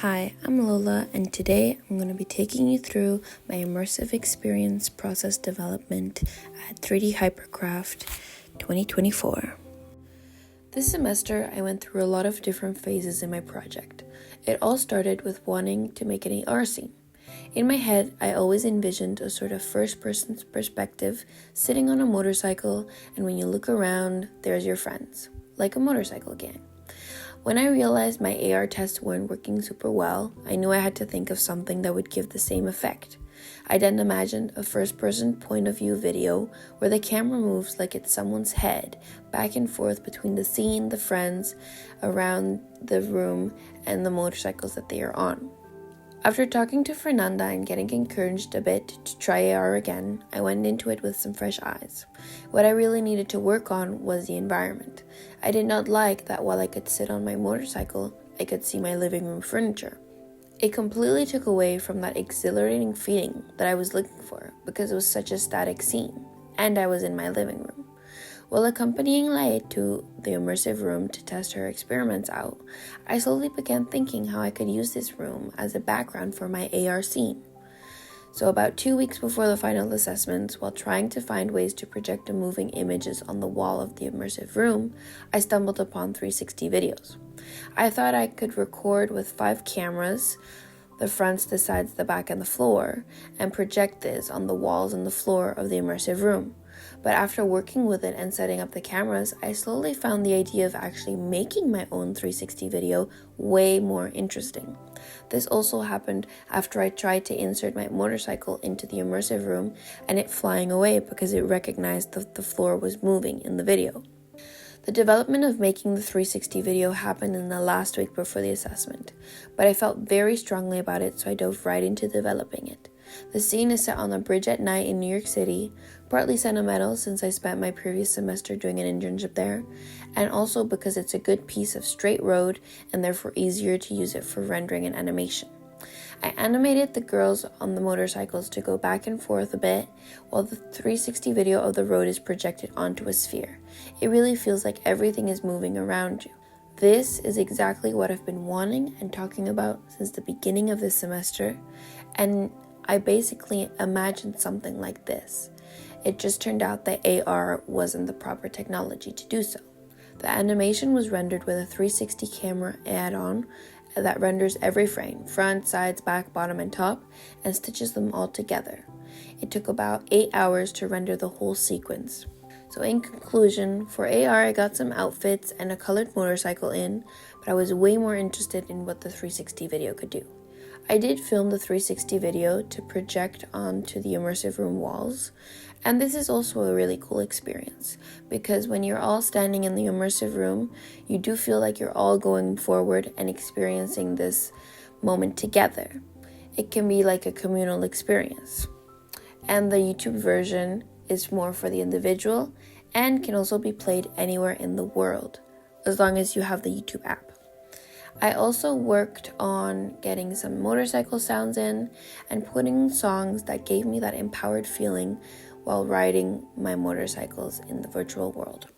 Hi, I'm Lola, and today I'm going to be taking you through my immersive experience process development at 3D Hypercraft 2024. This semester, I went through a lot of different phases in my project. It all started with wanting to make an AR scene. In my head, I always envisioned a sort of first-person perspective, sitting on a motorcycle, and when you look around, there's your friends, like a motorcycle gang. When I realized my AR tests weren't working super well, I knew I had to think of something that would give the same effect. I then imagined a first-person point of view video where the camera moves like it's someone's head, back and forth between the scene, the friends, around the room, and the motorcycles that they are on. After talking to Fernanda and getting encouraged a bit to try AR again, I went into it with some fresh eyes. What I really needed to work on was the environment. I did not like that while I could sit on my motorcycle, I could see my living room furniture. It completely took away from that exhilarating feeling that I was looking for because it was such a static scene, and I was in my living room. While accompanying Lae to the immersive room to test her experiments out, I slowly began thinking how I could use this room as a background for my AR scene. So about 2 weeks before the final assessments, while trying to find ways to project the moving images on the wall of the immersive room, I stumbled upon 360 videos. I thought I could record with 5 cameras, the fronts, the sides, the back, and the floor, and project this on the walls and the floor of the immersive room. But after working with it and setting up the cameras, I slowly found the idea of actually making my own 360 video way more interesting. This also happened after I tried to insert my motorcycle into the immersive room and it flying away because it recognized that the floor was moving in the video. The development of making the 360 video happened in the last week before the assessment, but I felt very strongly about it, so I dove right into developing it. The scene is set on a bridge at night in New York City, partly sentimental since I spent my previous semester doing an internship there, and also because it's a good piece of straight road and therefore easier to use it for rendering and animation. I animated the girls on the motorcycles to go back and forth a bit, while the 360 video of the road is projected onto a sphere. It really feels like everything is moving around you. This is exactly what I've been wanting and talking about since the beginning of this semester, and I basically imagined something like this. It just turned out that AR wasn't the proper technology to do so. The animation was rendered with a 360 camera add-on that renders every frame, front, sides, back, bottom, and top, and stitches them all together. It took about 8 hours to render the whole sequence. So in conclusion, for AR I got some outfits and a colored motorcycle in, but I was way more interested in what the 360 video could do. I did film the 360 video to project onto the immersive room walls, and this is also a really cool experience because when you're all standing in the immersive room, you do feel like you're all going forward and experiencing this moment together. It can be like a communal experience. And the YouTube version is more for the individual and can also be played anywhere in the world as long as you have the YouTube app. I also worked on getting some motorcycle sounds in and putting songs that gave me that empowered feeling while riding my motorcycles in the virtual world.